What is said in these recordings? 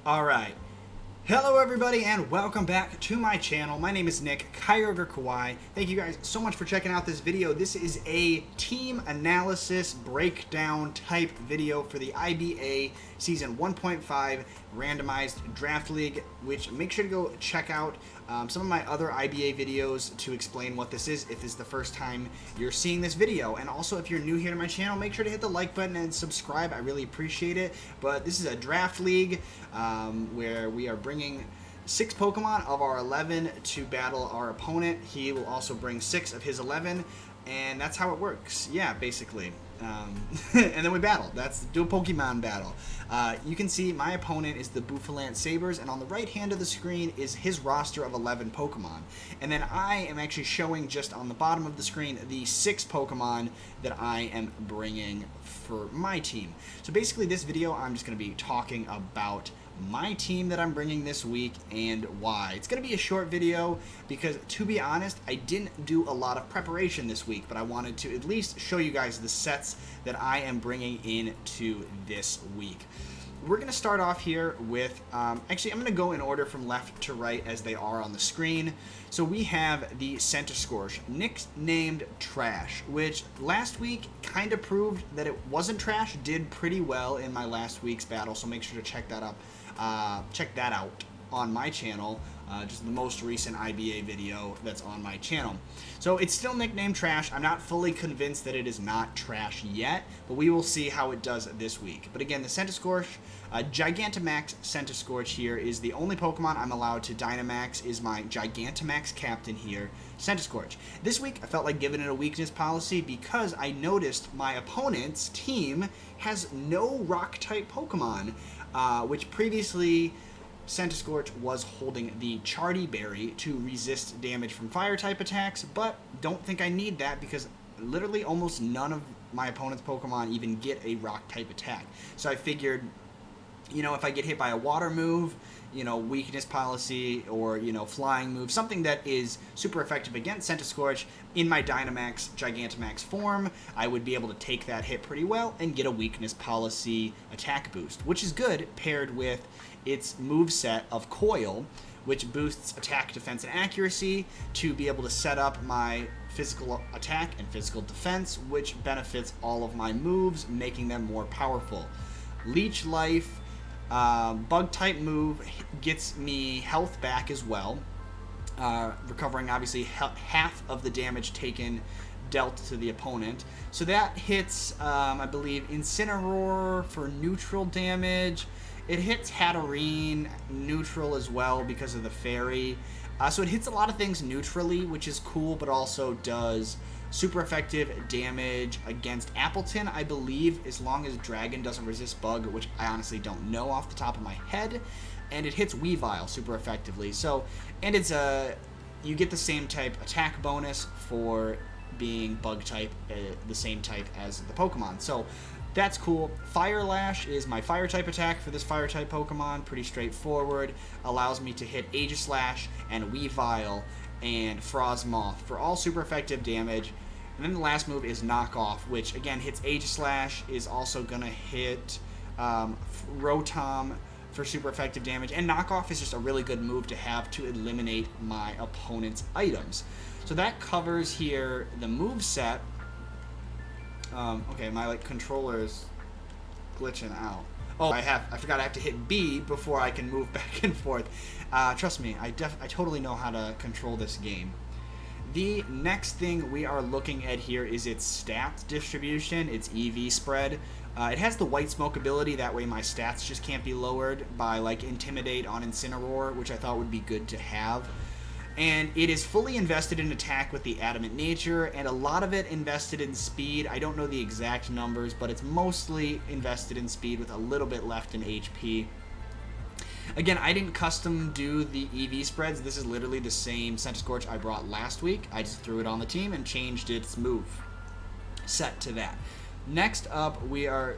Alright, hello everybody and welcome back to my channel. My name is Nick, KyogreKauai. Thank you guys so much for checking out this video. This is a team analysis breakdown type video for the IBA Season 1.5 Randomized Draft League, which make sure to go check out some of my other IBA videos to explain what this is if this is the first time you're seeing this video. And also, if you're new here to my channel, make sure to hit the like button and subscribe. I really appreciate it. But this is a draft league where we are bringing 6 Pokemon of our 11 to battle our opponent. He will also bring 6 of his 11, and that's how it works. Yeah, basically. And then we battle. Do a Pokemon battle. You can see my opponent is the Bouffalant Sabres, and on the right hand of the screen is his roster of 11 Pokemon. And then I am actually showing just on the bottom of the screen the 6 Pokemon that I am bringing for my team. So basically this video I'm just going to be talking about my team that I'm bringing this week and why. It's going to be a short video because, to be honest, I didn't do a lot of preparation this week, but I wanted to at least show you guys the sets that I am bringing into this week. We're going to start off here with, actually I'm going to go in order from left to right as they are on the screen. So we have the Centiskorch, nicknamed Trash, which last week kind of proved that it wasn't trash, did pretty well in my last week's battle, so make sure to check that out on my channel, just the most recent IBA video that's on my channel. So it's still nicknamed Trash. I'm not fully convinced that it is not trash yet, but we will see how it does this week. But again, the Centiskorch, Gigantamax Centiskorch here is the only Pokemon I'm allowed to Dynamax, is my Gigantamax captain here, Centiskorch. This week I felt like giving it a weakness policy because I noticed my opponent's team has no Rock-type Pokemon, which previously Centiskorch was holding the Chardy Berry to resist damage from Fire-type attacks, but don't think I need that because literally almost none of my opponent's Pokemon even get a Rock-type attack. So I figured, you know, if I get hit by a Water move, you know, weakness policy, or, you know, flying move, something that is super effective against Centiskorch in my Dynamax Gigantamax form, I would be able to take that hit pretty well and get a weakness policy attack boost, which is good paired with its moveset of Coil, which boosts attack, defense, and accuracy to be able to set up my physical attack and physical defense, which benefits all of my moves, making them more powerful. Leech Life, Bug-type move gets me health back as well, recovering obviously half of the damage taken dealt to the opponent. So that hits, I believe, Incineroar for neutral damage. It hits Hatterene neutral as well because of the fairy. So it hits a lot of things neutrally, which is cool, but also does super effective damage against Appleton, I believe, as long as Dragon doesn't resist Bug, which I honestly don't know off the top of my head. And it hits Weavile super effectively. So, and it's you get the same type attack bonus for being Bug type, the same type as the Pokemon. So that's cool. Fire Lash is my fire type attack for this fire type Pokemon. Pretty straightforward. Allows me to hit Aegislash and Weavile and Frostmoth for all super effective damage. And then the last move is Knock Off, which again hits Aegislash, is also gonna hit Rotom for super effective damage. And Knock Off is just a really good move to have to eliminate my opponent's items. So that covers here the move set. Okay, my controller is glitching out. Oh, I forgot I have to hit B before I can move back and forth. Trust me, I totally know how to control this game. The next thing we are looking at here is its stats distribution, its EV spread. It has the White Smoke ability, that way my stats just can't be lowered by like Intimidate on Incineroar, which I thought would be good to have. And it is fully invested in attack with the Adamant Nature, and a lot of it invested in speed. I don't know the exact numbers, but it's mostly invested in speed with a little bit left in HP. Again, I didn't custom do the EV spreads. This is literally the same Centiskorch I brought last week. I just threw it on the team and changed its move set to that. Next up, we are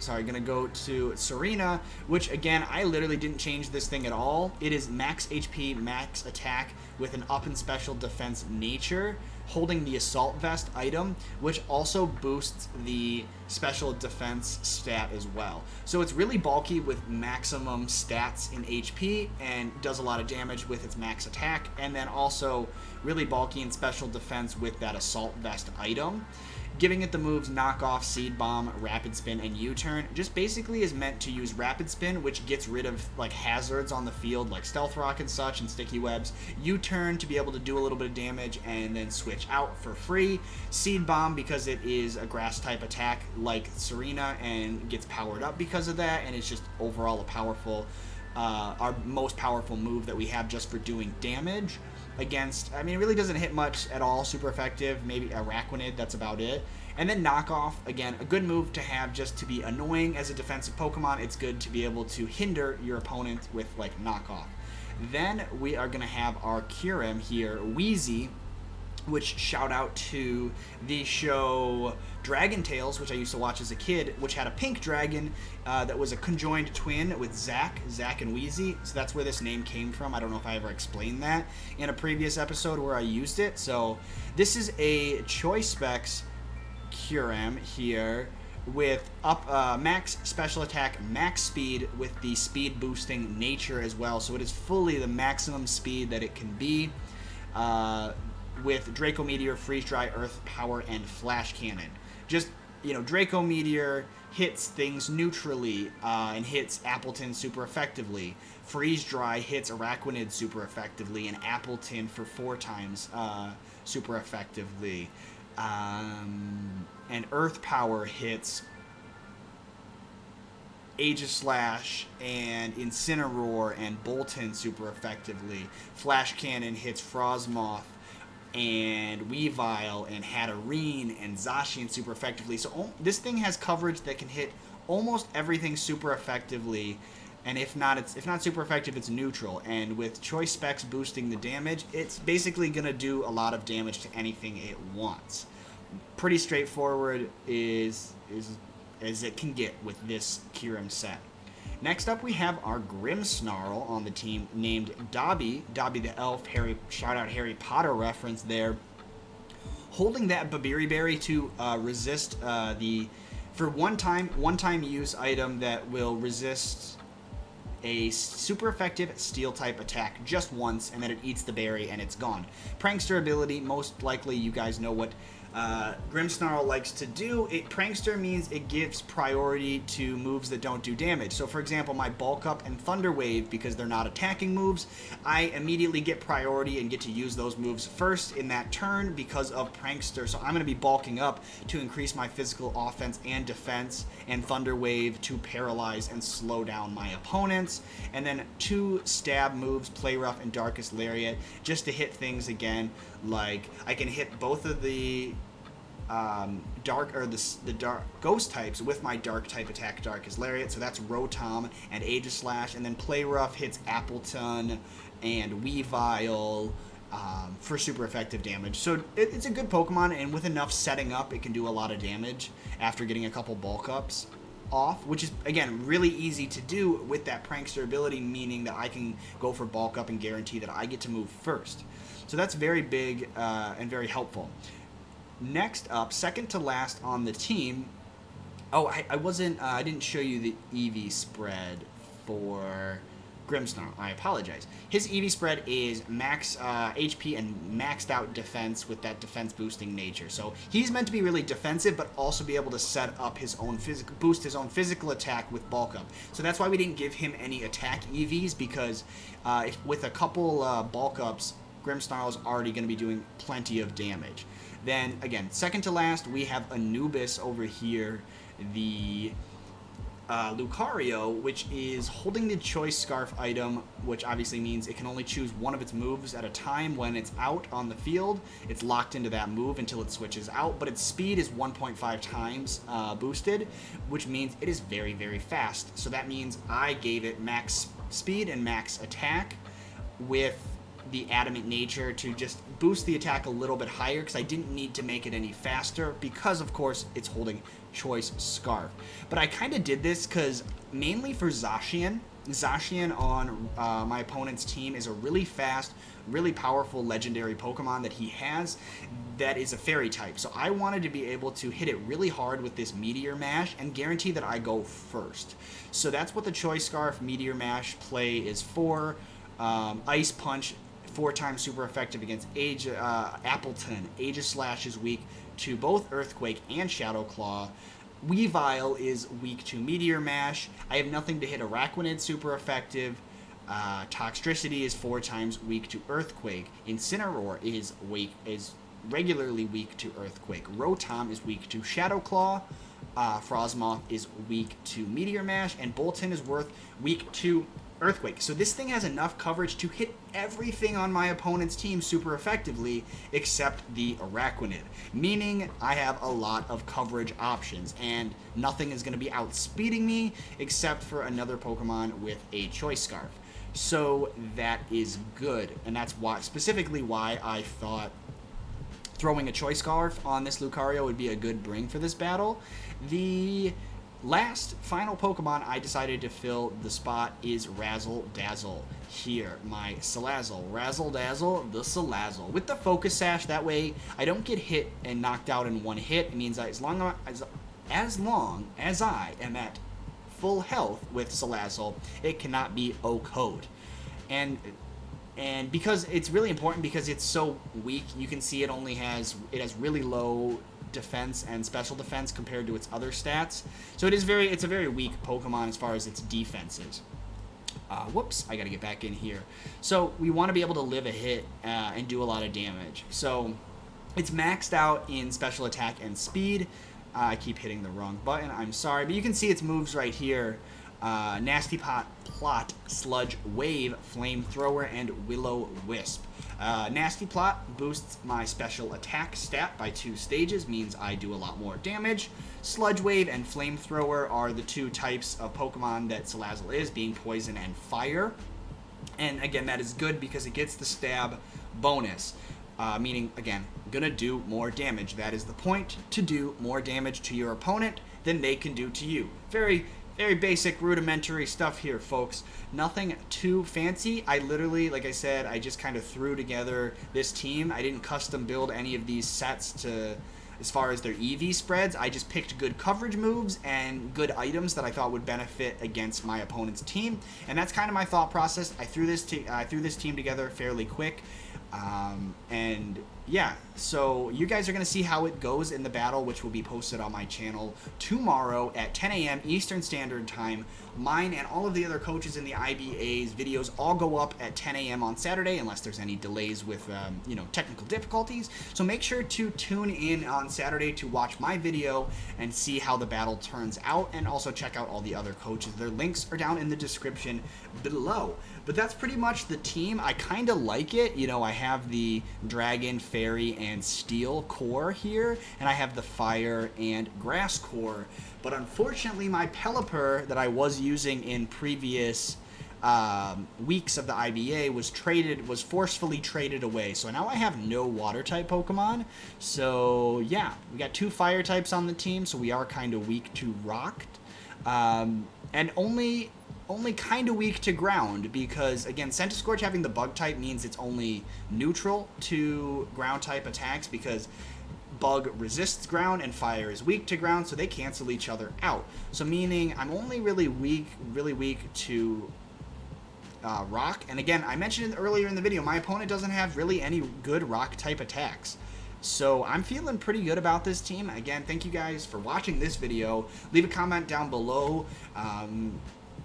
going to go to Serena, which again, I literally didn't change this thing at all. It is max HP, max attack with an up and special defense nature, holding the Assault Vest item, which also boosts the special defense stat as well. So it's really bulky with maximum stats in HP and does a lot of damage with its max attack, and then also really bulky in special defense with that Assault Vest item. Giving it the moves Knock Off, Seed Bomb, Rapid Spin, and U-Turn just basically is meant to use Rapid Spin, which gets rid of like hazards on the field like Stealth Rock and such and Sticky Webs. U-Turn to be able to do a little bit of damage and then switch out for free. Seed Bomb because it is a grass type attack like Serena and gets powered up because of that, and it's just overall a powerful, our most powerful move that we have just for doing damage. Against, I mean, it really doesn't hit much at all, super effective, maybe Araquanid, that's about it. And then Knock Off, again, a good move to have just to be annoying as a defensive Pokemon. It's good to be able to hinder your opponent with, like, Knock Off. Then we are going to have our Kirim here, Wheezy, which shout out to the show Dragon Tales, which I used to watch as a kid, which had a pink dragon that was a conjoined twin with Zack and Wheezy. So that's where this name came from. I don't know if I ever explained that in a previous episode where I used it. So this is a Choice Specs Kirim here with max special attack, max speed with the speed boosting nature as well. So it is fully the maximum speed that it can be. With Draco Meteor, Freeze Dry, Earth Power, and Flash Cannon. Just, you know, Draco Meteor hits things neutrally and hits Appleton super effectively. Freeze Dry hits Araquanid super effectively, and Appleton for 4 times super effectively. And Earth Power hits Aegislash and Incineroar and Bolton super effectively. Flash Cannon hits Frostmoth and Weavile and Hatterene and Zacian super effectively. So this thing has coverage that can hit almost everything super effectively, and if not super effective, it's neutral. And with Choice Specs boosting the damage, it's basically going to do a lot of damage to anything it wants. Pretty straightforward as it can get with this Kirim set. Next up, we have our Grimmsnarl on the team named Dobby the Elf. Shout out Harry Potter reference there. Holding that Babiri Berry to resist for one-time use item that will resist a super effective steel type attack just once, and then it eats the berry and it's gone. Prankster ability, most likely you guys know what Grimmsnarl likes to do. Prankster means it gives priority to moves that don't do damage. So for example, my Bulk Up and Thunder Wave, because they're not attacking moves, I immediately get priority and get to use those moves first in that turn because of Prankster. So I'm going to be bulking up to increase my physical offense and defense, and Thunder Wave to paralyze and slow down my opponents. And then 2 stab moves, Play Rough and Darkest Lariat, just to hit things again. Like I can hit both of the dark ghost types with my dark type attack, Darkest Lariat. So that's Rotom and Aegislash, and then Play Rough hits Appleton and Weavile for super effective damage. So it's a good Pokemon, and with enough setting up, it can do a lot of damage after getting a couple bulk ups off, which is again really easy to do with that Prankster ability, meaning that I can go for bulk up and guarantee that I get to move first. So that's very big and very helpful. Next up, second to last on the team. Oh, I didn't show you the EV spread for Grimmsnarl. I apologize. His EV spread is max HP and maxed out defense with that defense boosting nature. So he's meant to be really defensive, but also be able to set up his own boost his own physical attack with bulk up. So that's why we didn't give him any attack EVs, because with a couple bulk ups, Grimmsnarl is already going to be doing plenty of damage. Then, again, second to last, we have Anubis over here, the Lucario, which is holding the Choice Scarf item, which obviously means it can only choose one of its moves at a time when it's out on the field. It's locked into that move until it switches out, but its speed is 1.5 times boosted, which means it is very, very fast. So that means I gave it max speed and max attack with the Adamant Nature to just boost the attack a little bit higher because I didn't need to make it any faster because, of course, it's holding Choice Scarf. But I kind of did this because mainly for Zacian. Zacian on my opponent's team is a really fast, really powerful legendary Pokemon that he has that is a fairy type. So I wanted to be able to hit it really hard with this Meteor Mash and guarantee that I go first. So that's what the Choice Scarf Meteor Mash play is for. Ice Punch, 4 times super effective against Appleton. Aegislash is weak to both Earthquake and Shadow Claw. Weavile is weak to Meteor Mash. I have nothing to hit Araquanid, super effective. Toxtricity is 4 times weak to Earthquake. Incineroar is regularly weak to Earthquake. Rotom is weak to Shadow Claw. Frosmoth is weak to Meteor Mash. And Bolton is weak to Earthquake. So this thing has enough coverage to hit everything on my opponent's team super effectively except the Araquanid, meaning I have a lot of coverage options and nothing is going to be outspeeding me except for another Pokemon with a Choice Scarf. So that is good, and that's specifically why I thought throwing a Choice Scarf on this Lucario would be a good bring for this battle. The final Pokemon I decided to fill the spot is Razzle Dazzle. Here, my Salazzle. Razzle Dazzle, the Salazzle. With the Focus Sash, that way I don't get hit and knocked out in one hit. It means that as long as I am at full health with Salazzle, it cannot be OHKO'd. And because it's really important because it's so weak, you can see it has really low defense and special defense compared to its other stats. So it's a very weak Pokemon as far as its defenses. Whoops, I gotta get back in here. So we want to be able to live a hit and do a lot of damage. So it's maxed out in special attack and speed. I keep hitting the wrong button, I'm sorry, but you can see its moves right here. Nasty Plot, Sludge Wave, Flamethrower, and Will-O-Wisp. Nasty Plot boosts my special attack stat by 2 stages, means I do a lot more damage. Sludge Wave and Flamethrower are the 2 types of Pokemon that Salazzle is, being Poison and Fire. And again, that is good because it gets the stab bonus, meaning, again, gonna do more damage. That is the point, to do more damage to your opponent than they can do to you. Very basic, rudimentary stuff here, folks. Nothing too fancy. I literally, like I said, I just kind of threw together this team. I didn't custom build any of these sets as far as their EV spreads. I just picked good coverage moves and good items that I thought would benefit against my opponent's team. And that's kind of my thought process. I threw this team together fairly quick. And yeah, so you guys are going to see how it goes in the battle, which will be posted on my channel tomorrow at 10 a.m. Eastern Standard Time. Mine and all of the other coaches in the IBA's videos all go up at 10 a.m. on Saturday, unless there's any delays with, technical difficulties. So make sure to tune in on Saturday to watch my video and see how the battle turns out, and also check out all the other coaches. Their links are down in the description below. But that's pretty much the team. I kind of like it. You know, I have the Dragon, Fairy, and Steel core here, and I have the Fire and Grass core. But unfortunately, my Pelipper that I was using in previous weeks of the IBA was forcefully traded away. So now I have no Water-type Pokemon. So yeah, we got 2 Fire types on the team, so we are kind of weak to Rock. And only kind of weak to Ground, because again, Centiskorch having the Bug type means it's only neutral to Ground type attacks, because Bug resists Ground and Fire is weak to Ground, so they cancel each other out. So meaning I'm only really weak to Rock. And again, I mentioned earlier in the video, my opponent doesn't have really any good Rock type attacks. So I'm feeling pretty good about this team. Again, thank you guys for watching this video. Leave a comment down below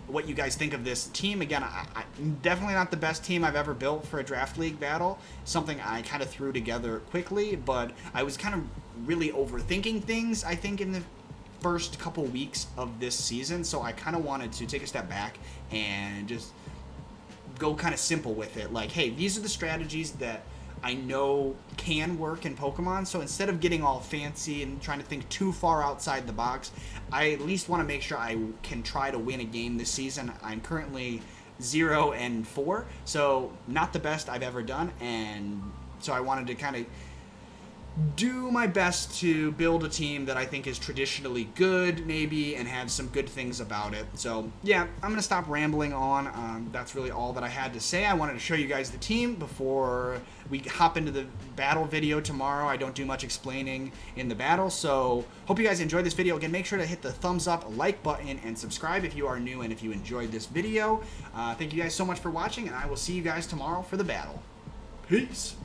what you guys think of this team. Again, I'm definitely not the best team I've ever built for a draft league battle. Something I kind of threw together quickly, but I was kind of really overthinking things, I think, in the first couple weeks of this season. So I kind of wanted to take a step back and just go kind of simple with it. Like, hey, these are the strategies that I know can work in Pokemon, so instead of getting all fancy and trying to think too far outside the box, I at least want to make sure I can try to win a game this season. I'm currently 0 and 4, so not the best I've ever done, and so I wanted to kind of do my best to build a team that I think is traditionally good, maybe, and have some good things about it. So, yeah, I'm going to stop rambling on. That's really all that I had to say. I wanted to show you guys the team before we hop into the battle video tomorrow. I don't do much explaining in the battle, so hope you guys enjoyed this video. Again, make sure to hit the thumbs up, like button, and subscribe if you are new and if you enjoyed this video. Thank you guys so much for watching, and I will see you guys tomorrow for the battle. Peace!